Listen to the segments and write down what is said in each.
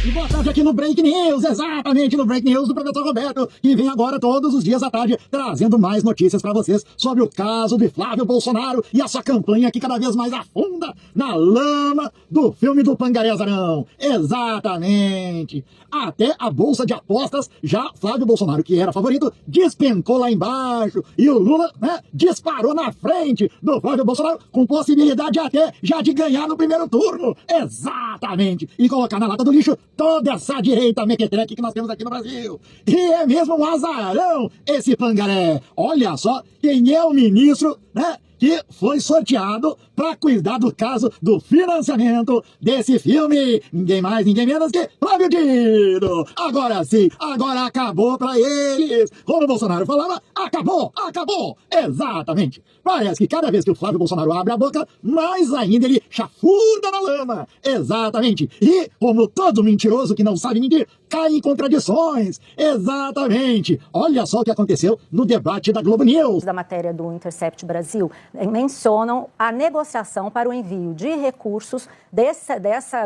E boa tarde aqui no Break News, exatamente no Break News do professor Roberto, que vem agora todos os dias à tarde trazendo mais notícias para vocês sobre o caso de Flávio Bolsonaro e a sua campanha que cada vez mais afunda na lama do filme do Pangaré Azarão. Exatamente. Até a bolsa de apostas, já Flávio Bolsonaro, que era favorito, despencou lá embaixo e o Lula, né, disparou na frente do Flávio Bolsonaro com possibilidade até já de ganhar no primeiro turno. Exatamente. E colocar na lata do lixo toda essa direita mequetrefe que nós temos aqui no Brasil. E é mesmo um azarão esse Pangaré. Olha só quem é o ministro, né, que foi sorteado para cuidar do caso do financiamento desse filme. Ninguém mais, ninguém menos que Flávio Dino. Agora sim, agora acabou para eles. Como o Bolsonaro falava, acabou, acabou. Exatamente. Parece que cada vez que o Flávio Bolsonaro abre a boca, mais ainda ele chafurda na lama. Exatamente. E como todo mentiroso que não sabe mentir, cai em contradições. Exatamente. Olha só o que aconteceu no debate da Globo News. Da matéria do Intercept Brasil, mencionam a negociação para o envio de recursos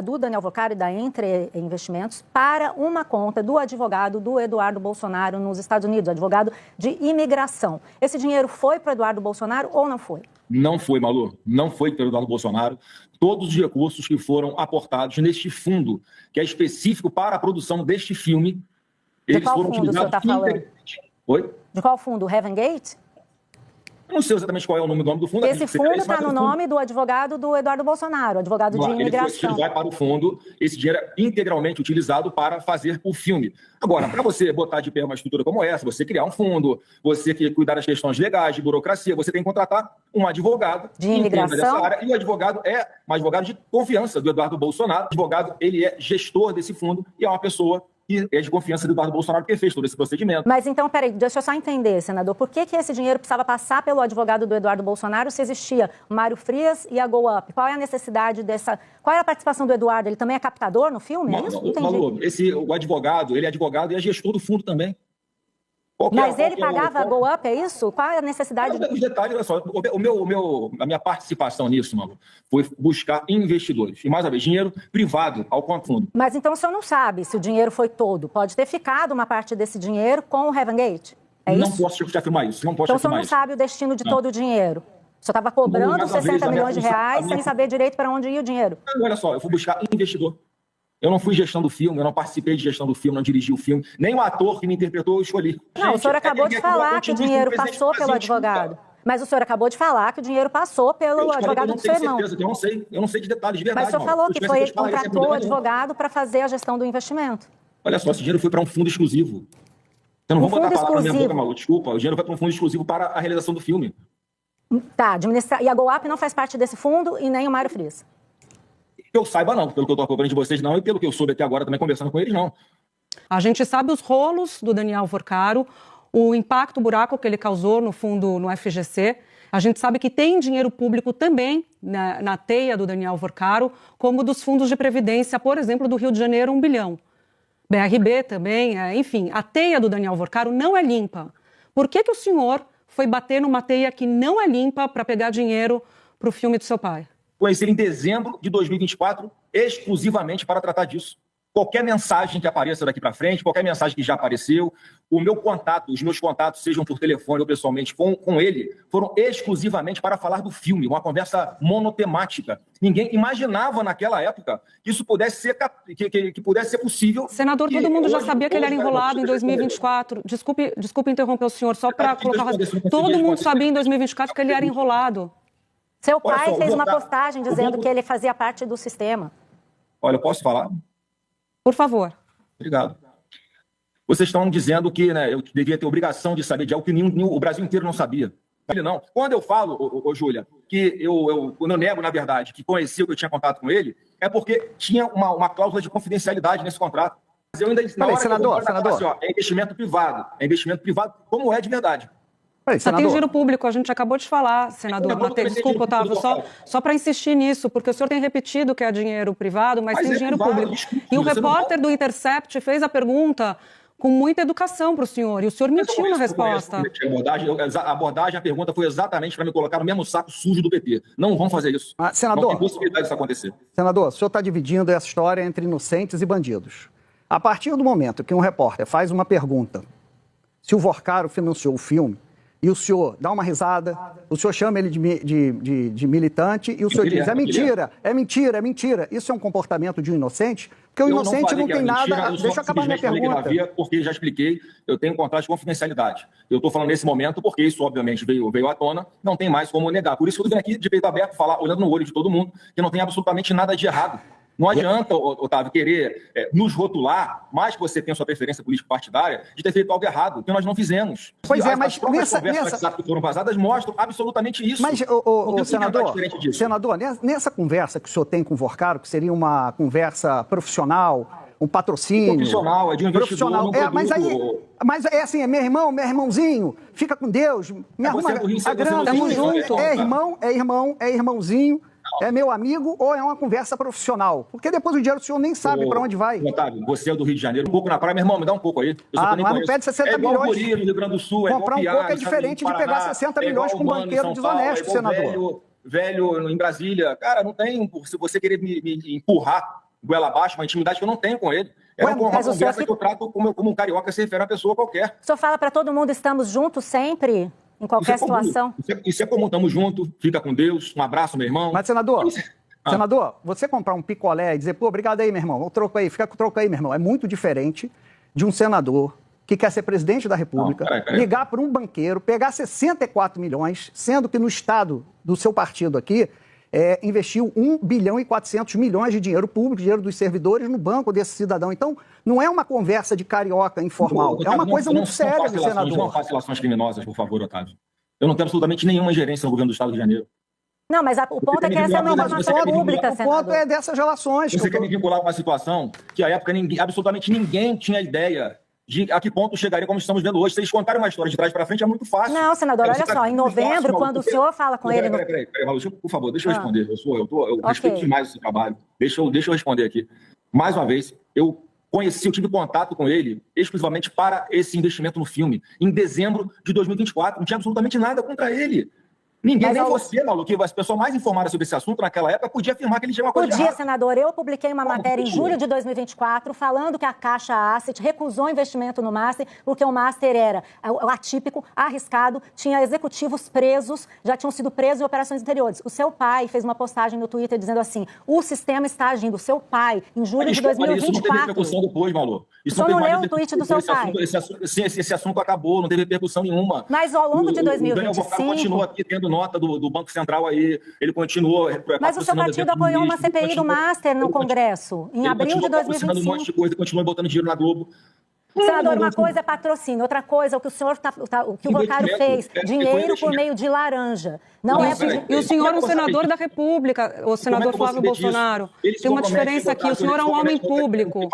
do Daniel Vocari e da Entre Investimentos para uma conta do advogado do Eduardo Bolsonaro nos Estados Unidos, advogado de imigração. Esse dinheiro foi para o Eduardo Bolsonaro ou não foi? Não foi, Malu. Não foi para o Eduardo Bolsonaro. Todos os recursos que foram aportados neste fundo, que é específico para a produção deste filme, eles foram utilizados... De qual fundo o senhor está falando? Oi? De qual fundo? Heaven Gate? Eu não sei exatamente qual é o nome do fundo. Esse fundo está no nome do advogado do Eduardo Bolsonaro, advogado de imigração. Ele vai para o fundo, esse dinheiro é integralmente utilizado para fazer o filme. Agora, para você botar de pé uma estrutura como essa, você criar um fundo, você cuidar das questões legais, de burocracia, você tem que contratar um advogado de imigração dessa área, e o advogado é um advogado de confiança do Eduardo Bolsonaro. O advogado, ele é gestor desse fundo e é uma pessoa que é de confiança do Eduardo Bolsonaro, que fez todo esse procedimento. Mas então, peraí, deixa eu só entender, senador, por que esse dinheiro precisava passar pelo advogado do Eduardo Bolsonaro se existia o Mário Frias e a GoUp? Qual é a necessidade dessa... Qual é a participação do Eduardo? Ele também é captador no filme? É isso? Malu, o advogado, ele é advogado e é gestor do fundo também. Mas ele pagava a GoUp, é isso? Qual é a necessidade? Os detalhes, olha só, a minha participação nisso, Malu, foi buscar investidores. E, mais uma vez, dinheiro privado ao fundo. Mas então o senhor não sabe se o dinheiro foi todo. Pode ter ficado uma parte desse dinheiro com o Heaven Gate? É não isso? Posso te afirmar isso. Não posso então o senhor não sabe o destino de todo o dinheiro? O senhor estava cobrando 60 milhões de reais sem saber direito para onde ia o dinheiro? Olha só, eu fui buscar investidor. Eu não fui gestão do filme, eu não participei de gestão do filme, não dirigi o filme. Nem o ator que me interpretou eu escolhi. Não, o senhor acabou de falar que o dinheiro passou pelo advogado. Mas o senhor acabou de falar que o dinheiro passou pelo advogado do seu irmão. Eu não sei de detalhes de verdade. Mas o senhor falou que contratou o advogado para fazer a gestão do investimento. Olha só, esse dinheiro foi para um fundo exclusivo. Você não vou botar a palavra na minha boca, Malu, desculpa. O dinheiro vai para um fundo exclusivo para a realização do filme. Tá, e a GoUp não faz parte desse fundo e nem o Mário Frias? Que eu saiba, não. Pelo que eu estou acompanhando de vocês, não. E pelo que eu soube até agora, também conversando com eles, não. A gente sabe os rolos do Daniel Vocaro, o impacto, o buraco que ele causou no fundo, no FGC. A gente sabe que tem dinheiro público também na teia do Daniel Vocaro, como dos fundos de previdência, por exemplo, do Rio de Janeiro, 1 bilhão. BRB também, enfim, a teia do Daniel Vocaro não é limpa. Por que o senhor foi bater numa teia que não é limpa para pegar dinheiro para o filme do seu pai? Conheci ele em dezembro de 2024, exclusivamente para tratar disso. Qualquer mensagem que apareça daqui para frente, qualquer mensagem que já apareceu, os meus contatos, sejam por telefone ou pessoalmente com ele, foram exclusivamente para falar do filme, uma conversa monotemática. Ninguém imaginava naquela época que isso pudesse ser, que pudesse ser possível. Senador, todo mundo já sabia que ele era enrolado em 2024. Desculpe interromper o senhor, só para colocar... Todo mundo sabia em 2024 que ele era enrolado. Seu pai fez uma postagem dizendo que ele fazia parte do sistema. Olha, eu posso falar? Por favor. Obrigado. Vocês estão dizendo que eu devia ter obrigação de saber de algo que o Brasil inteiro não sabia. Ele não. Quando eu falo, Júlia, que eu nego, na verdade, que conhecia que eu tinha contato com ele, é porque tinha uma cláusula de confidencialidade nesse contrato. Mas eu ainda... Senador. Assim, é investimento privado, como é de verdade. Só tem dinheiro público, a gente acabou de falar, senador Matheus. Desculpa, Otávio, só para insistir nisso, porque o senhor tem repetido que é dinheiro privado, mas tem dinheiro público. E o repórter do Intercept fez a pergunta com muita educação para o senhor, e o senhor mentiu na resposta. A pergunta foi exatamente para me colocar no mesmo saco sujo do PT. Não vão fazer isso. Senador, não tem possibilidade disso acontecer. Senador, o senhor está dividindo essa história entre inocentes e bandidos. A partir do momento que um repórter faz uma pergunta, se o Vorcaro financiou o filme, e o senhor dá uma risada, o senhor chama ele de militante, e o senhor diz, é mentira, é mentira, é mentira. Isso é um comportamento de um inocente? Porque o inocente não tem nada... Deixa eu acabar minha pergunta. Porque já expliquei, eu tenho um contrato de confidencialidade. Eu estou falando nesse momento porque isso, obviamente, veio à tona, não tem mais como negar. Por isso que eu estou vindo aqui de peito aberto, falar, olhando no olho de todo mundo, que não tem absolutamente nada de errado. Não adianta, Otávio, querer nos rotular, mais que você tenha sua preferência político-partidária, de ter feito algo errado, que nós não fizemos. Pois é, mas nessa WhatsApp que foram vazadas mostram absolutamente isso. Mas, senador, nessa conversa que o senhor tem com o Vorcaro, que seria uma conversa profissional, um patrocínio... Profissional, é de um investidor. Mas é assim, é meu irmão, meu irmãozinho, fica com Deus, me arruma a grana. Tamo junto. É irmãozinho. É meu amigo ou é uma conversa profissional? Porque depois o dinheiro o senhor nem sabe para onde vai. Otávio, você é do Rio de Janeiro, um pouco na praia, meu irmão, me dá um pouco aí. Mas não pede 60 milhões. Guri, no Rio Grande do Sul, comprar um pouco é diferente de pegar 60 milhões com um banqueiro desonesto, senador. Velho em Brasília. Cara, não tem, se você querer me empurrar goela abaixo, uma intimidade que eu não tenho com ele. É uma conversa que eu trato como um carioca se refere a uma pessoa qualquer. O senhor fala para todo mundo, estamos juntos sempre? Em qualquer situação? Isso é comum, estamos juntos, fica com Deus, um abraço, meu irmão. Mas, senador, você comprar um picolé e dizer, pô, obrigado aí, meu irmão, o troco aí, fica com o troco aí, meu irmão, é muito diferente de um senador que quer ser presidente da República, ligar para um banqueiro, pegar 64 milhões, sendo que no estado do seu partido aqui, investiu 1 bilhão e 400 milhões de dinheiro público, dinheiro dos servidores, no banco desse cidadão. Então, não é uma conversa de carioca informal, é uma coisa muito séria do senador. Não faça relações criminosas, por favor, Otávio. Eu não tenho absolutamente nenhuma ingerência no governo do Estado do Rio de Janeiro. Não, mas o ponto é que essa é uma informação pública, senador. O ponto é dessas relações. Você quer me vincular a uma situação que, à época, absolutamente ninguém tinha ideia de a que ponto chegaria como estamos vendo hoje. Se eles contarem uma história de trás para frente, é muito fácil. Não, senador, olha só, em novembro, quando o senhor fala com ele... Peraí, Malu, por favor, deixa eu responder. Eu respeito demais o seu trabalho. Deixa eu responder aqui. Mais uma vez, eu tive contato com ele exclusivamente para esse investimento no filme, em dezembro de 2024. Não tinha absolutamente nada contra ele. Ninguém, nem você, Malu, que a pessoa mais informada sobre esse assunto naquela época, podia afirmar que ele tinha uma coisa de errado. Senador. Eu publiquei uma matéria em julho de 2024 falando que a Caixa Asset recusou investimento no Master porque o Master era atípico, arriscado, tinha executivos presos, já tinham sido presos em operações anteriores. O seu pai fez uma postagem no Twitter dizendo assim, o sistema está agindo. O seu pai, em julho de 2024... Isso não teve repercussão depois, Malu. Isso não leu o tweet do seu pai? Esse assunto acabou, não teve repercussão nenhuma. Mas ao longo de 2025... O Daniel Vorcaro continua aqui tendo nota do Banco Central aí, ele continuou... Mas o seu partido apoiou uma CPI do Master no Congresso, em abril de 2025. Um monte de coisa, continua botando dinheiro na Globo. Senador, uma coisa é patrocínio, outra coisa é o que o Vorcaro fez, dinheiro por meio de laranja. E o senhor é um senador da República, o senador Flávio Bolsonaro. Tem uma diferença aqui, o senhor é um homem público.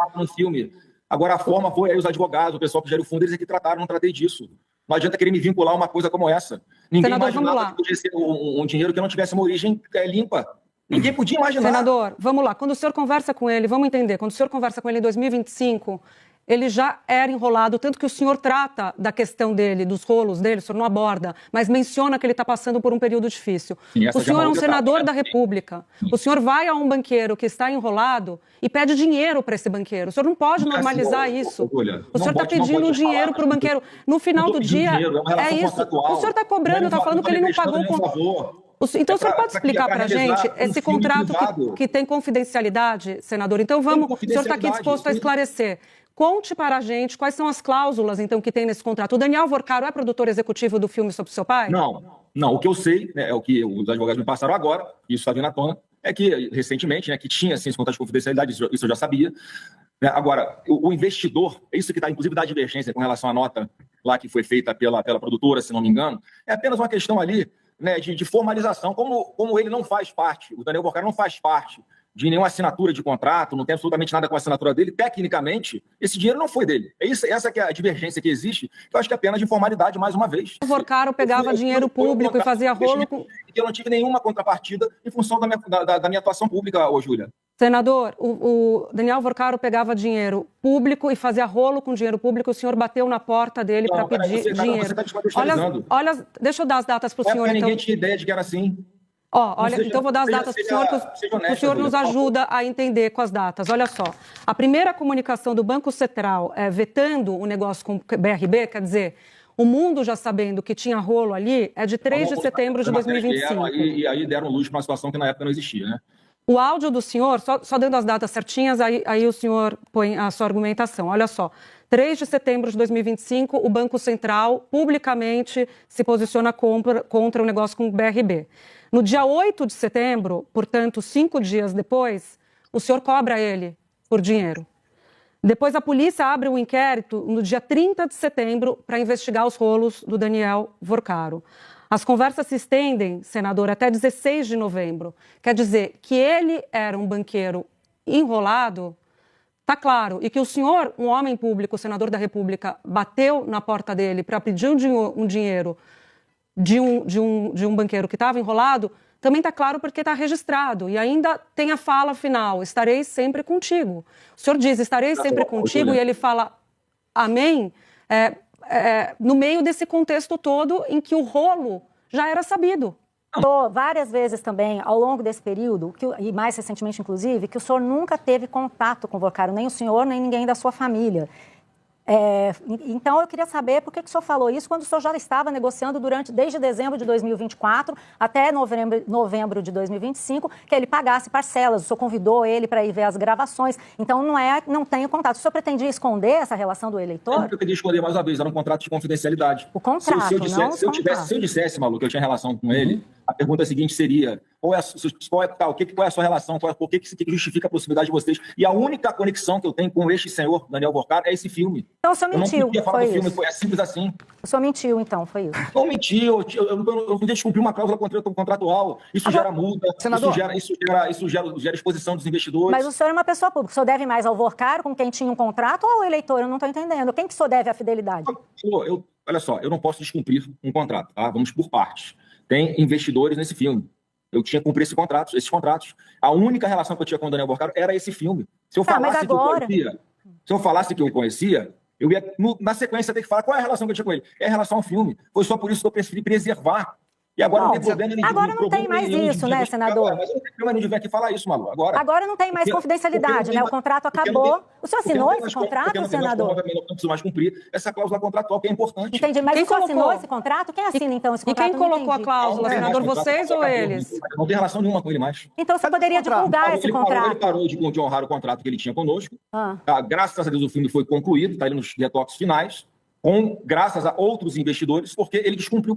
Agora, a forma foi aí os advogados, o pessoal que gera o fundo, eles é que trataram, não tratei disso. Não adianta querer me vincular a uma coisa como essa. Ninguém imaginava que podia ser um dinheiro que não tivesse uma origem limpa. Ninguém podia imaginar. Senador, vamos lá. Quando o senhor conversa com ele, vamos entender, quando o senhor conversa com ele em 2025, ele já era enrolado, tanto que o senhor trata da questão dele, dos rolos dele, o senhor não aborda, mas menciona que ele está passando por um período difícil. O senhor é um senador da República. O senhor vai a um banqueiro que está enrolado e pede dinheiro para esse banqueiro. O senhor não pode normalizar isso. O senhor está pedindo um dinheiro para o banqueiro. No final do dia, é isso. O senhor está cobrando, está falando que ele não pagou o... Então, o senhor pode explicar para a gente esse contrato que tem confidencialidade, senador? Então, vamos, o senhor está aqui disposto a esclarecer. Conte para a gente quais são as cláusulas, então, que tem nesse contrato. O Daniel Vorcaro é produtor executivo do filme sobre o seu pai? Não. O que eu sei, né, é o que os advogados me passaram agora, e isso está vindo à tona, é que, recentemente, né, que tinha, sim, esse contrato de confidencialidade, isso eu já sabia. Né? Agora, o investidor, é isso que está, inclusive, da divergência com relação à nota lá que foi feita pela produtora, se não me engano, é apenas uma questão ali, né, de formalização, como ele não faz parte, o Daniel Vorcaro não faz parte de nenhuma assinatura de contrato, não tem absolutamente nada com a assinatura dele, tecnicamente, esse dinheiro não foi dele. Essa que é a divergência que existe, que eu acho que é apenas de formalidade, mais uma vez. O Vorcaro pegava dinheiro público e fazia rolo com... Eu não tive nenhuma contrapartida em função da minha atuação pública, Júlia. Senador, o Daniel Vorcaro pegava dinheiro público e fazia rolo com dinheiro público, o senhor bateu na porta dele para pedir dinheiro. Você está olha, deixa eu dar as datas para o senhor. Ninguém tinha ideia de que era assim. Então eu vou dar as datas para o senhor, que o senhor nos ajuda a entender com as datas. Olha só, a primeira comunicação do Banco Central vetando o negócio com o BRB, quer dizer, o mundo já sabendo que tinha rolo ali, é de 3 de setembro de 2025. E aí deram luz para uma situação que na época não existia, né? O áudio do senhor, só dando as datas certinhas, aí o senhor põe a sua argumentação. Olha só, 3 de setembro de 2025, o Banco Central publicamente se posiciona contra o negócio com o BRB. No dia 8 de setembro, portanto, 5 dias depois, o senhor cobra ele por dinheiro. Depois a polícia abre um inquérito no dia 30 de setembro para investigar os rolos do Daniel Vorcaro. As conversas se estendem, senador, até 16 de novembro. Quer dizer, que ele era um banqueiro enrolado, está claro. E que o senhor, um homem público, senador da República, bateu na porta dele para pedir um dinheiro de um banqueiro que estava enrolado, também está claro porque está registrado. E ainda tem a fala final, estarei sempre contigo. O senhor diz, estarei sempre contigo, e ele fala, amém, no meio desse contexto todo em que o rolo já era sabido. Várias vezes também, ao longo desse período, e mais recentemente, inclusive, que o senhor nunca teve contato com o Vorcaro, nem o senhor, nem ninguém da sua família. Então, eu queria saber por que o senhor falou isso quando o senhor já estava negociando desde dezembro de 2024 até novembro de 2025, que ele pagasse parcelas. O senhor convidou ele para ir ver as gravações. Então, não tem contato. O senhor pretendia esconder essa relação do eleitor? Não, eu pretendia esconder mais uma vez. Era um contrato de confidencialidade. O contrato, se eu dissesse, Malu, que eu tinha relação com ele, a pergunta seguinte seria, qual é a sua relação, por que justifica a proximidade de vocês? E a única conexão que eu tenho com este senhor, Daniel Vorcaro, é esse filme. Então o senhor mentiu, eu não podia falar do filme, é simples assim. O senhor mentiu, então, foi isso? Não menti, eu não descumpri uma cláusula contratual. Isso gera multa, senador, isso gera exposição dos investidores. Mas o senhor é uma pessoa pública, o senhor deve mais ao Vorcaro, com quem tinha um contrato, ou ao eleitor? Eu não estou entendendo. Quem que o senhor deve a fidelidade? Olha só, eu não posso descumprir um contrato, tá? Vamos por partes. Tem investidores nesse filme. Eu tinha que cumprir esses contratos. A única relação que eu tinha com o Daniel Vorcaro era esse filme. Se eu falasse que eu conhecia, eu ia, na sequência, ter que falar qual é a relação que eu tinha com ele. É a relação ao filme. Foi só por isso que eu preferi preservar. E agora não tem problema nenhum. Agora não tem mais isso, né, senador? Mas eu não tem problema nenhum de vir aqui falar isso, Malu. Agora não tem mais confidencialidade, né? O contrato acabou. O senhor assinou esse contrato, senador? Eu não preciso mais cumprir essa cláusula contratual, que é importante. Entendi, mas o senhor assinou esse contrato? Quem assina, então, esse contrato? E quem colocou a cláusula, senador? Vocês ou eles? Não tem relação nenhuma com ele mais. Então você poderia divulgar esse contrato? Ele parou de honrar o contrato que ele tinha conosco. Graças a Deus o filme foi concluído, está ali nos retoques finais. Graças a outros investidores, porque ele descumpriu o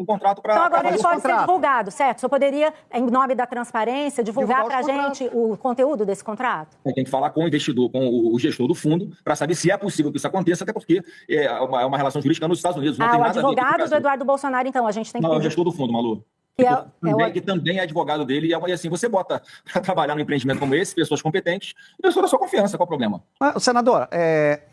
contrato para... Então agora ele pode ser divulgado, certo? O senhor poderia, em nome da transparência, divulgar para a gente o conteúdo desse contrato? Tem que falar com o investidor, com o gestor do fundo, para saber se é possível que isso aconteça, até porque é uma relação jurídica nos Estados Unidos. Não tem nada a ver com o advogado do Eduardo Bolsonaro, então, a gente tem que... Não, é o gestor do fundo, Malu. Que também é advogado dele, e assim, você bota para trabalhar num empreendimento como esse, pessoas competentes, e pessoas da sua confiança, qual o problema? Senador,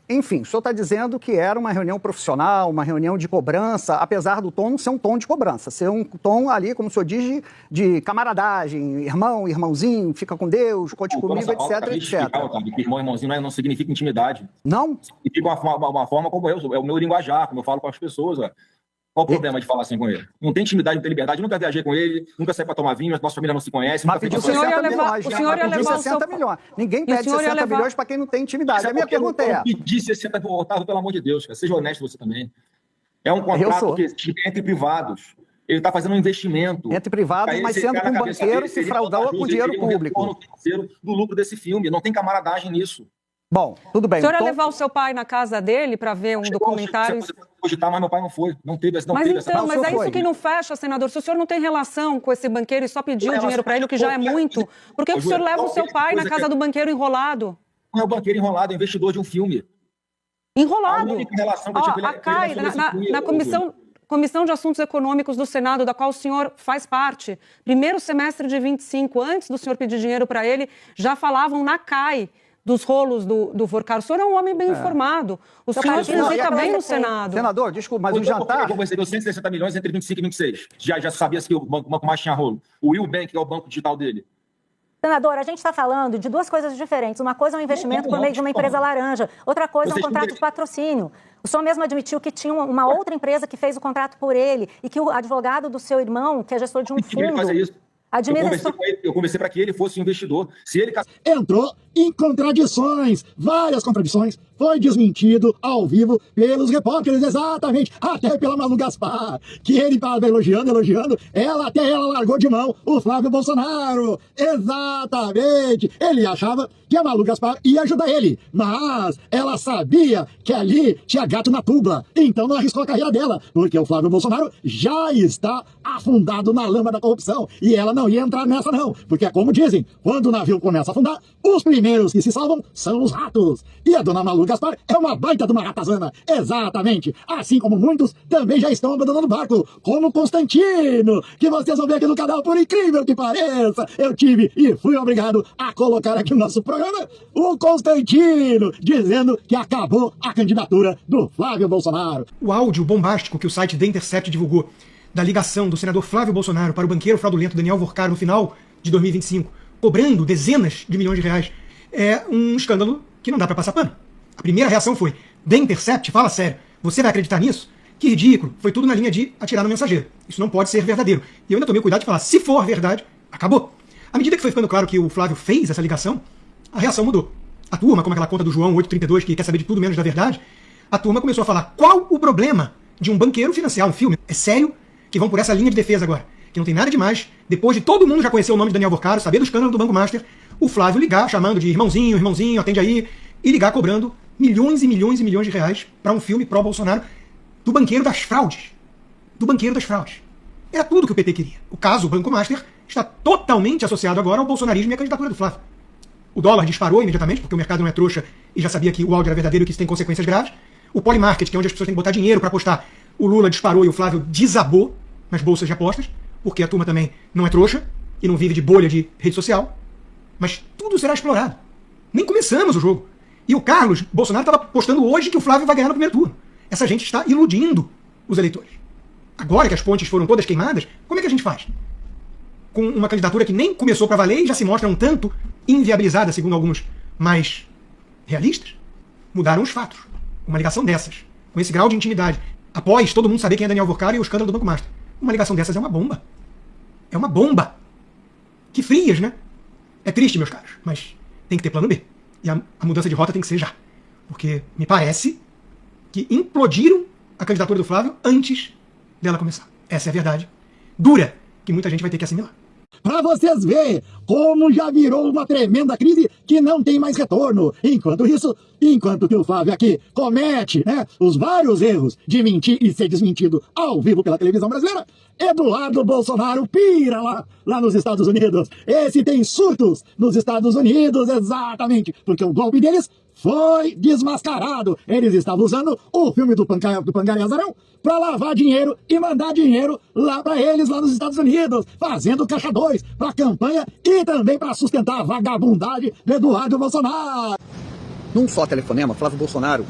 enfim, o senhor está dizendo que era uma reunião profissional, uma reunião de cobrança, apesar do tom não ser um tom de cobrança, ser um tom ali, como o senhor diz, de camaradagem, irmão, irmãozinho, fica com Deus, conte comigo, etc, etc. Irmão, irmãozinho não significa intimidade. Não? Significa uma forma como é o meu linguajar, como eu falo com as pessoas, Qual o problema de falar assim com ele? Não tem intimidade, não tem liberdade, nunca viajei com ele, nunca saí para tomar vinho, a nossa família não se conhece. Mas pediu 60 milhões. O senhor ia levar 60 milhões. Ninguém pede 60 milhões para quem não tem intimidade. A minha pergunta é... Eu pedi 60 milhões, Otávio, pelo amor de Deus, cara. Seja honesto você também. É um contrato que entre privados. Ele está fazendo um investimento. Entre privados, mas sendo com um banqueiro que fraudou com dinheiro público. Um retorno do lucro desse filme. Não tem camaradagem nisso. Bom, tudo bem. O senhor ia levar o seu pai na casa dele para ver um documentário? Você pode cogitar, mas meu pai não foi. Não teve essa. Mas é isso que não fecha, senador. Se o senhor não tem relação com esse banqueiro e só pediu dinheiro para ele, o que já é muito, por que o senhor leva o seu pai na casa do banqueiro enrolado? Não é o banqueiro enrolado, é o investidor de um filme. Enrolado? A única relação que eu tive na comissão... Comissão de Assuntos Econômicos do Senado, da qual o senhor faz parte, primeiro semestre de 25, antes do senhor pedir dinheiro para ele, já falavam na CAI dos rolos do Vorcaro. O senhor é um homem bem informado. O senhor transita bem no Senado. Senador, desculpa, mas o jantar... Como recebeu 160 milhões entre 25 e 26? Já sabia-se que o banco mais tinha rolo. O Willbank, que é o banco digital dele. Senador, a gente está falando de duas coisas diferentes. Uma coisa é um investimento por meio de uma empresa laranja. Outra coisa é um contrato de patrocínio. O senhor mesmo admitiu que tinha uma outra empresa que fez o contrato por ele e que o advogado do seu irmão, que é gestor de um fundo... Ele faz isso. Eu conversei para que ele fosse um investidor. Se ele... Entrou em contradições, várias contradições. Foi desmentido ao vivo pelos repórteres, exatamente, até pela Malu Gaspar, que ele estava elogiando, ela largou de mão o Flávio Bolsonaro. Exatamente. Ele achava que a Malu Gaspar ia ajudar ele, mas ela sabia que ali tinha gato na tuba, então não arriscou a carreira dela, porque o Flávio Bolsonaro já está afundado na lama da corrupção, e ela não ia entrar nessa não, porque é como dizem, quando o navio começa a afundar, os primeiros que se salvam são os ratos, e a dona Malu Gaspar é uma baita de uma ratazana, exatamente, assim como muitos também já estão abandonando o barco, como Constantino, que vocês vão ver aqui no canal, por incrível que pareça, eu tive e fui obrigado a colocar aqui no nosso programa o Constantino, dizendo que acabou a candidatura do Flávio Bolsonaro. O áudio bombástico que o site The Intercept divulgou da ligação do senador Flávio Bolsonaro para o banqueiro fraudulento Daniel Vorcaro no final de 2025, cobrando dezenas de milhões de reais, é um escândalo que não dá para passar pano. A primeira reação foi: The Intercept, fala sério, você vai acreditar nisso? Que ridículo, foi tudo na linha de atirar no mensageiro. Isso não pode ser verdadeiro. E eu ainda tomei cuidado de falar, se for verdade, acabou. À medida que foi ficando claro que o Flávio fez essa ligação, a reação mudou. A turma, como aquela conta do João 832, que quer saber de tudo menos da verdade, a turma começou a falar: qual o problema de um banqueiro financiar um filme? É sério que vão por essa linha de defesa agora? Que não tem nada demais, depois de todo mundo já conhecer o nome de Daniel Vorcaro, saber do escândalo do Banco Master, o Flávio ligar, chamando de irmãozinho, atende aí, e ligar cobrando milhões e milhões e milhões de reais para um filme pró-Bolsonaro do banqueiro das fraudes. Do banqueiro das fraudes. Era tudo que o PT queria. O caso Banco Master está totalmente associado agora ao bolsonarismo e à candidatura do Flávio. O dólar disparou imediatamente, porque o mercado não é trouxa e já sabia que o áudio era verdadeiro e que isso tem consequências graves. O Polymarket, que é onde as pessoas têm que botar dinheiro para apostar, o Lula disparou e o Flávio desabou nas bolsas de apostas, porque a turma também não é trouxa e não vive de bolha de rede social. Mas tudo será explorado. Nem começamos o jogo. E o Carlos Bolsonaro estava postando hoje que o Flávio vai ganhar no primeiro turno. Essa gente está iludindo os eleitores. Agora que as pontes foram todas queimadas, como é que a gente faz? Com uma candidatura que nem começou para valer e já se mostra um tanto inviabilizada, segundo alguns mais realistas? Mudaram os fatos. Uma ligação dessas, com esse grau de intimidade, após todo mundo saber quem é Daniel Vorcaro e o escândalo do Banco Master. Uma ligação dessas é uma bomba. É uma bomba. Que frias, né? É triste, meus caros, mas tem que ter plano B. E a mudança de rota tem que ser já. Porque me parece que implodiram a candidatura do Flávio antes dela começar. Essa é a verdade dura que muita gente vai ter que assimilar. Para vocês verem como já virou uma tremenda crise que não tem mais retorno. Enquanto que o Flávio aqui comete, os vários erros de mentir e ser desmentido ao vivo pela televisão brasileira, Eduardo Bolsonaro pira lá nos Estados Unidos. Esse tem surtos nos Estados Unidos, exatamente, porque o golpe deles foi desmascarado. Eles estavam usando o filme do Pangaré Azarão para lavar dinheiro e mandar dinheiro lá para eles, lá nos Estados Unidos, fazendo caixa 2 para a campanha e também para sustentar a vagabundagem do Eduardo Bolsonaro. Num só telefonema, Flávio Bolsonaro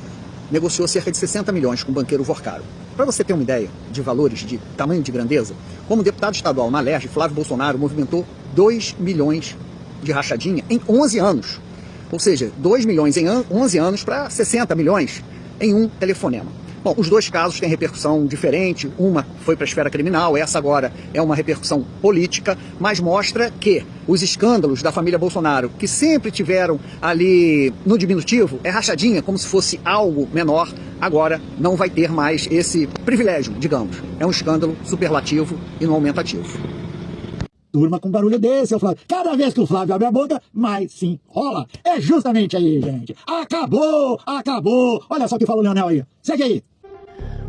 negociou cerca de 60 milhões com o banqueiro Vorcaro. Para você ter uma ideia de valores, de tamanho de grandeza, como deputado estadual na LERJ, Flávio Bolsonaro movimentou 2 milhões de rachadinha em 11 anos. Ou seja, 2 milhões em 11 anos para 60 milhões em um telefonema. Bom, os dois casos têm repercussão diferente, uma foi para a esfera criminal, essa agora é uma repercussão política, mas mostra que os escândalos da família Bolsonaro, que sempre tiveram ali no diminutivo, é rachadinha, como se fosse algo menor, agora não vai ter mais esse privilégio, digamos. É um escândalo superlativo e não aumentativo. Turma com barulho desse, o Flávio. Cada vez que o Flávio abre a boca, mais sim rola. É justamente aí, gente. Acabou! Olha só o que fala o Leonel aí. Segue aí.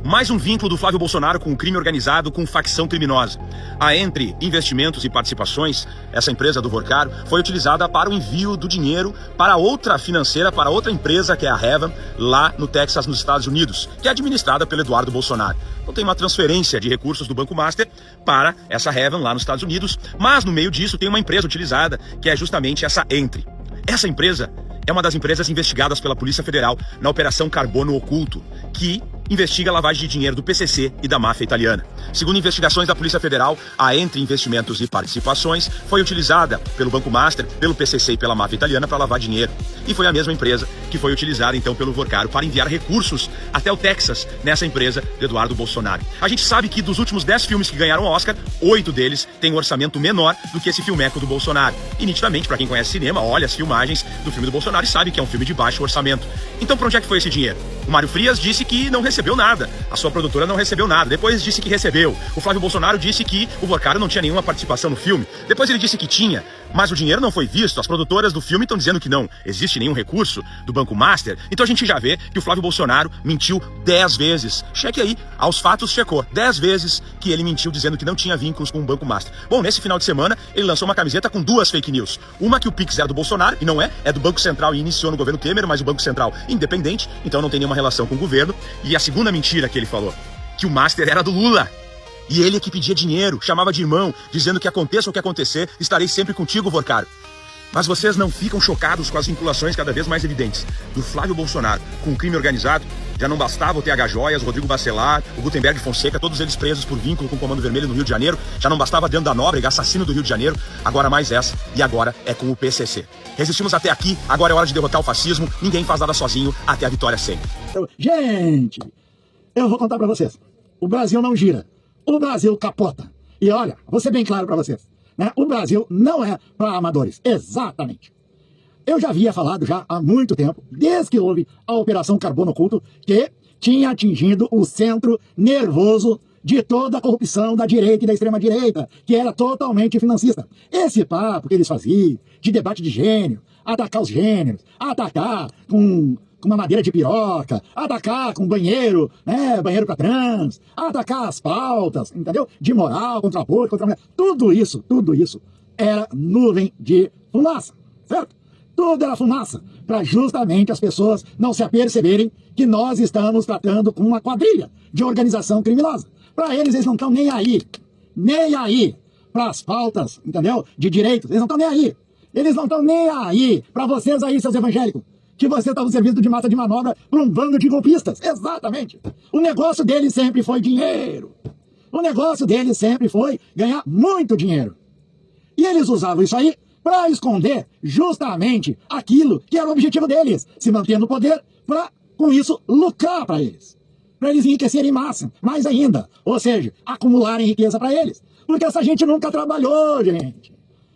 Mais um vínculo do Flávio Bolsonaro com o crime organizado, com facção criminosa. A Entre Investimentos e Participações, essa empresa do Vorcaro, foi utilizada para o envio do dinheiro para outra financeira, para outra empresa, que é a Heaven, lá no Texas, nos Estados Unidos, que é administrada pelo Eduardo Bolsonaro. Então tem uma transferência de recursos do Banco Master para essa Heaven lá nos Estados Unidos, mas no meio disso tem uma empresa utilizada, que é justamente essa Entre. Essa empresa é uma das empresas investigadas pela Polícia Federal na Operação Carbono Oculto, que investiga a lavagem de dinheiro do PCC e da máfia italiana. Segundo investigações da Polícia Federal, a Entre Investimentos e Participações foi utilizada pelo Banco Master, pelo PCC e pela máfia italiana para lavar dinheiro. E foi a mesma empresa que foi utilizada então pelo Vorcaro para enviar recursos até o Texas, nessa empresa de Eduardo Bolsonaro. A gente sabe que dos últimos 10 filmes que ganharam o Oscar, 8 deles têm um orçamento menor do que esse filmeco do Bolsonaro. E nitidamente, para quem conhece cinema, olha as filmagens do filme do Bolsonaro e sabe que é um filme de baixo orçamento. Então, para onde é que foi esse dinheiro? O Mário Frias disse que não recebeu nada. A sua produtora não recebeu nada. Depois disse que recebeu. O Flávio Bolsonaro disse que o Vorcaro não tinha nenhuma participação no filme. Depois ele disse que tinha, mas o dinheiro não foi visto. As produtoras do filme estão dizendo que não existe nenhum recurso do Banco Master. Então a gente já vê que o Flávio Bolsonaro mentiu 10 vezes. Cheque aí, aos fatos checou. 10 vezes que ele mentiu dizendo que não tinha vínculos com o Banco Master. Bom, nesse final de semana ele lançou uma camiseta com 2 fake news. Uma que o Pix era do Bolsonaro, e não é do Banco Central e iniciou no governo Temer, mas o Banco Central independente, então não tem nenhuma relação com o governo. E a segunda mentira que ele falou, que o Master era do Lula. E ele que pedia dinheiro, chamava de irmão, dizendo que aconteça o que acontecer, estarei sempre contigo, Vorcaro. Mas vocês não ficam chocados com as vinculações cada vez mais evidentes do Flávio Bolsonaro com o crime organizado? Já não bastava o TH Joias, o Rodrigo Bacelar, o Gutenberg Fonseca, todos eles presos por vínculo com o Comando Vermelho no Rio de Janeiro. Já não bastava Adriano da Nóbrega, assassino do Rio de Janeiro. Agora mais essa, e agora é com o PCC. Resistimos até aqui, agora é hora de derrotar o fascismo. Ninguém faz nada sozinho, até a vitória sempre. Gente, eu vou contar pra vocês. O Brasil não gira. O Brasil capota. E olha, vou ser bem claro pra vocês. Né? O Brasil não é para amadores. Exatamente. Eu já havia falado já há muito tempo, desde que houve a Operação Carbono Oculto, que tinha atingido o centro nervoso de toda a corrupção da direita e da extrema-direita, que era totalmente financista. Esse papo que eles faziam, de debate de gênero, atacar os gêneros, atacar com uma madeira de piroca, atacar com banheiro, né, banheiro para trans, atacar as pautas, entendeu? De moral, contra aborto, contra mulher. Tudo isso era nuvem de fumaça, certo? Tudo era fumaça, para justamente as pessoas não se aperceberem que nós estamos tratando com uma quadrilha de organização criminosa. Para eles não estão nem aí para as pautas, entendeu? De direitos, eles não estão nem aí. Eles não estão nem aí para vocês aí, seus evangélicos, que você está no serviço de massa de manobra para um bando de golpistas. Exatamente. O negócio deles sempre foi dinheiro. O negócio deles sempre foi ganhar muito dinheiro. E eles usavam isso aí para esconder justamente aquilo que era o objetivo deles, se manter no poder para, com isso, lucrar para eles. Para eles enriquecerem massa, mais ainda. Ou seja, acumularem riqueza para eles. Porque essa gente nunca trabalhou, gente.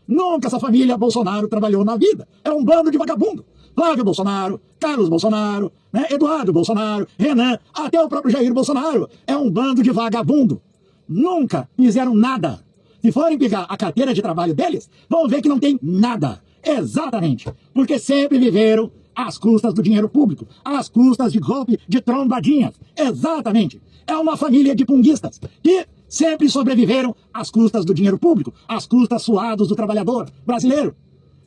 Nunca essa família Bolsonaro trabalhou na vida. É um bando de vagabundo. Flávio Bolsonaro, Carlos Bolsonaro, né, Eduardo Bolsonaro, Renan, até o próprio Jair Bolsonaro. É um bando de vagabundo. Nunca fizeram nada. Se forem pegar a carteira de trabalho deles, vão ver que não tem nada. Exatamente. Porque sempre viveram às custas do dinheiro público, às custas de golpe de trombadinhas. Exatamente. É uma família de punguistas que sempre sobreviveram às custas do dinheiro público, às custas suados do trabalhador brasileiro.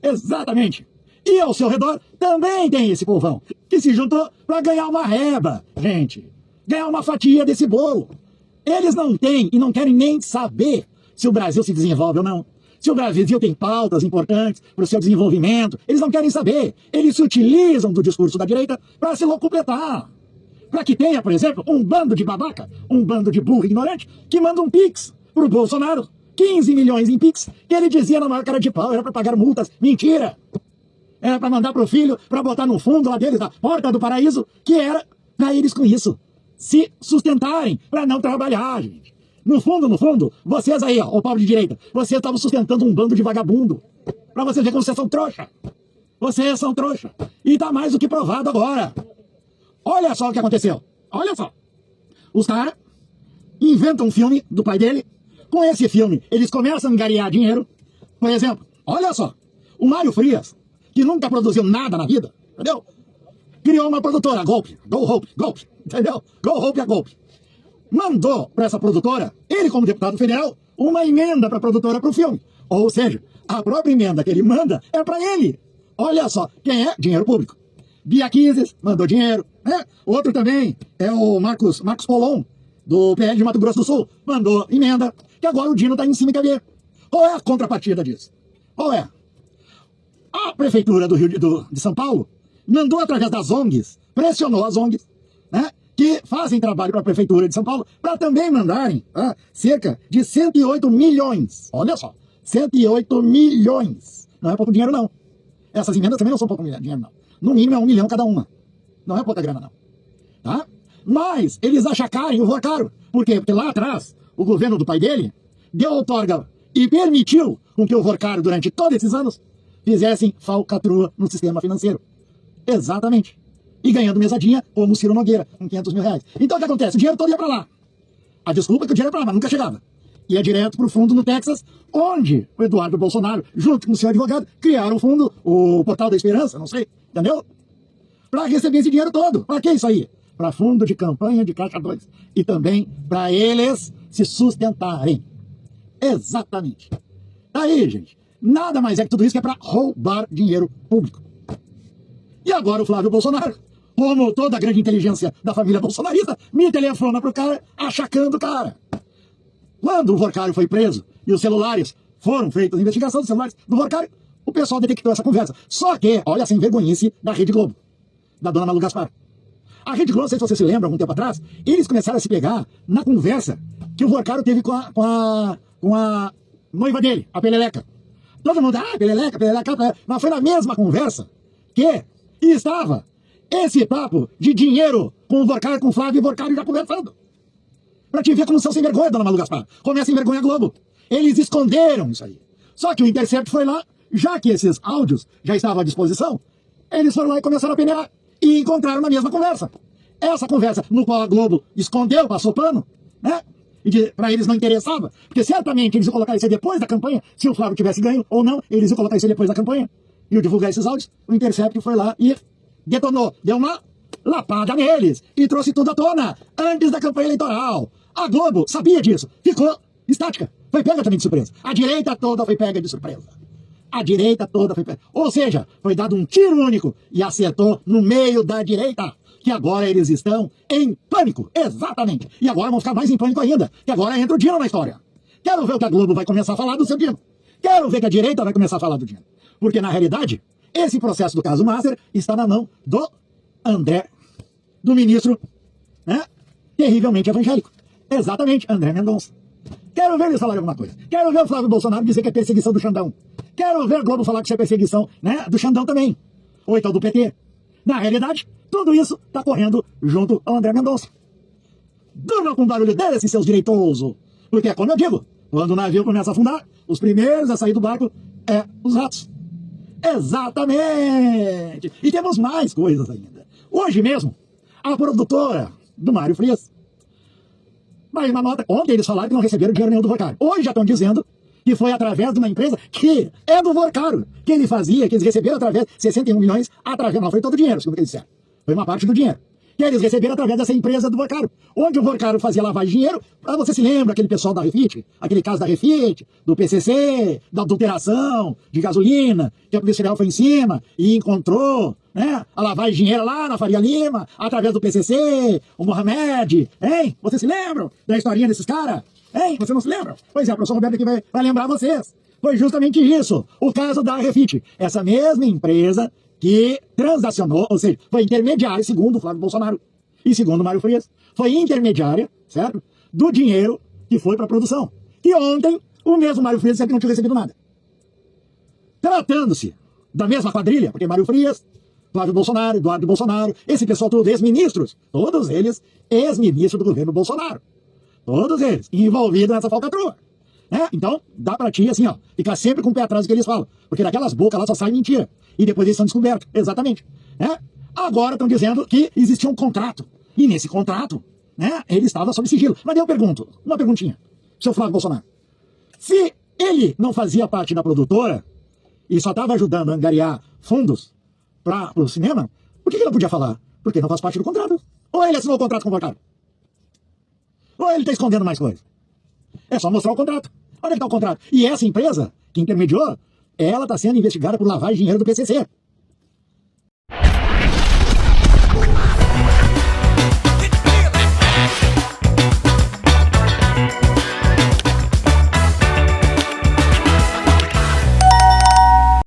Exatamente. E ao seu redor também tem esse povão que se juntou para ganhar uma reba, gente. Ganhar uma fatia desse bolo. Eles não têm e não querem nem saber se o Brasil se desenvolve ou não. Se o Brasil tem pautas importantes para o seu desenvolvimento, eles não querem saber. Eles se utilizam do discurso da direita para se locupletar. Para que tenha, por exemplo, um bando de babaca, um bando de burro ignorante, que manda um pix pro Bolsonaro, 15 milhões em pix, que ele dizia na maior cara de pau, era para pagar multas. Mentira! Era para mandar pro filho, para botar no fundo lá deles, na porta do paraíso, que era para eles com isso se sustentarem, para não trabalhar, gente. No fundo, vocês aí, ó, o povo de direita, vocês estavam sustentando um bando de vagabundo. Pra vocês verem como vocês são trouxa. Vocês são trouxa. E tá mais do que provado agora. Olha só o que aconteceu. Olha só. Os caras inventam um filme do pai dele. Com esse filme, eles começam a angariar dinheiro. Por exemplo, olha só. O Mário Frias, que nunca produziu nada na vida, entendeu? Criou uma produtora, Golpe. Go Hope, Golpe. Entendeu? Go Hope é Golpe. mandou para essa produtora, ele como deputado federal, uma emenda para a produtora para o filme. Ou seja, a própria emenda que ele manda é para ele. Olha só, quem é? Dinheiro público. Bia Kicis mandou dinheiro, né? Outro também é o Marcos Polon, do PL de Mato Grosso do Sul, mandou emenda, que agora o Dino está em cima e quer ver. Qual é a contrapartida disso? Qual é? A Prefeitura de São Paulo mandou através das ONGs, pressionou as ONGs, né, que fazem trabalho para a Prefeitura de São Paulo, para também mandarem cerca de 108 milhões. Olha só, 108 milhões. Não é pouco dinheiro, não. Essas emendas também não são pouco dinheiro, não. No mínimo é 1 milhão cada uma. Não é pouca grana, não. Tá? Mas eles achacarem o Vorcaro. Por quê? Porque lá atrás, o governo do pai dele deu outorga e permitiu com que o Vorcaro, durante todos esses anos, fizessem falcatrua no sistema financeiro. Exatamente. E ganhando mesadinha, como o Ciro Nogueira, com 500 mil reais. Então o que acontece? O dinheiro todo ia para lá. A desculpa é que o dinheiro ia para lá, mas nunca chegava. Ia direto para o fundo no Texas, onde o Eduardo Bolsonaro, junto com o seu advogado, criaram o fundo, o Portal da Esperança, não sei, entendeu? Para receber esse dinheiro todo. Para que isso aí? Para fundo de campanha de Caixa 2. E também para eles se sustentarem. Exatamente. Aí, gente, nada mais é que tudo isso que é para roubar dinheiro público. E agora o Flávio Bolsonaro, como toda a grande inteligência da família bolsonarista, me telefona pro cara, achacando o cara. Quando o Vorcaro foi preso e os celulares foram feitos, a investigação dos celulares do Vorcaro, o pessoal detectou essa conversa. Só que, olha a sem vergonhice da Rede Globo, da dona Malu Gaspar. A Rede Globo, não sei se você se lembra, algum tempo atrás, eles começaram a se pegar na conversa que o Vorcaro teve com a noiva dele, a Peleleca. Todo mundo, Peleleca, mas foi na mesma conversa que estava esse papo de dinheiro com o Vorcaro, com o Flávio e o Vorcaro já conversando. Pra te ver como são sem vergonha, dona Malu Gaspar. Como é sem vergonha a Globo. Eles esconderam isso aí. Só que o Intercept foi lá, já que esses áudios já estavam à disposição, eles foram lá e começaram a peneirar. E encontraram na mesma conversa. Essa conversa no qual a Globo escondeu, passou pano, né? E para eles não interessava, porque certamente eles iam colocar isso aí depois da campanha, se o Flávio tivesse ganho ou não, eles iam colocar isso aí depois da campanha, iam divulgar esses áudios. O Intercept foi lá e detonou, deu uma lapada neles e trouxe tudo à tona antes da campanha eleitoral. A Globo sabia disso, ficou estática, foi pega também de surpresa. A direita toda foi pega de surpresa. A direita toda foi pega. Ou seja, foi dado um tiro único e acertou no meio da direita. Que agora eles estão em pânico, exatamente. E agora vão ficar mais em pânico ainda, que agora entra o Dino na história. Quero ver o que a Globo vai começar a falar do seu Dino. Quero ver que a direita vai começar a falar do Dino. Porque, na realidade, esse processo do caso Master está na mão do André, do ministro, né, terrivelmente evangélico. Exatamente, André Mendonça. Quero ver eles falarem alguma coisa. Quero ver o Flávio Bolsonaro dizer que é perseguição do Xandão. Quero ver a Globo falar que isso é perseguição, né, do Xandão também. Ou então do PT. Na realidade, tudo isso está correndo junto ao André Mendonça. Durma com um barulho desse, seus direitosos. Porque, como eu digo, quando o navio começa a afundar, os primeiros a sair do barco é os ratos. Exatamente! E temos mais coisas ainda. Hoje mesmo, a produtora do Mário Frias, mas uma nota, ontem eles falaram que não receberam dinheiro nenhum do Vorcaro. Hoje já estão dizendo que foi através de uma empresa que é do Vorcaro, que ele fazia, que eles receberam através de 61 milhões, através, não foi todo o dinheiro, segundo o que eles disseram. Foi uma parte do dinheiro. Que eles receberam através dessa empresa do Vorcaro, onde o Vorcaro fazia lavagem de dinheiro. Você se lembra aquele pessoal da Refit, aquele caso da Refit, do PCC, da adulteração de gasolina, que a Polícia Federal foi em cima e encontrou, né, a lavagem de dinheiro lá na Faria Lima, através do PCC, o Mohamed, hein? Vocês se lembram da historinha desses caras? Hein? Você não se lembra? Pois é, o professor Roberto aqui vai lembrar vocês. Foi justamente isso, o caso da Refit. Essa mesma empresa que transacionou, ou seja, foi intermediária, segundo o Flávio Bolsonaro e segundo o Mário Frias, foi intermediária, certo? Do dinheiro que foi para a produção. E ontem, o mesmo Mário Frias disse que não tinha recebido nada. Tratando-se da mesma quadrilha, porque Mário Frias, Flávio Bolsonaro, Eduardo Bolsonaro, esse pessoal todo, ex-ministros, todos eles ex-ministros do governo Bolsonaro. Todos eles envolvidos nessa falcatrua. Então, dá pra ti, assim, ó, ficar sempre com o pé atrás do que eles falam. Porque daquelas bocas lá só sai mentira. E depois eles são descobertos. Exatamente. Agora estão dizendo que existia um contrato. E nesse contrato, ele estava sob sigilo. Mas eu pergunto, uma perguntinha, seu Flávio Bolsonaro. Se ele não fazia parte da produtora e só estava ajudando a angariar fundos para o cinema, por que ele não podia falar? Porque não faz parte do contrato. Ou ele assinou o contrato com o Vorcaro? Ou ele está escondendo mais coisa? É só mostrar o contrato. Onde é que está o contrato? E essa empresa que intermediou, ela está sendo investigada por lavagem de dinheiro do PCC.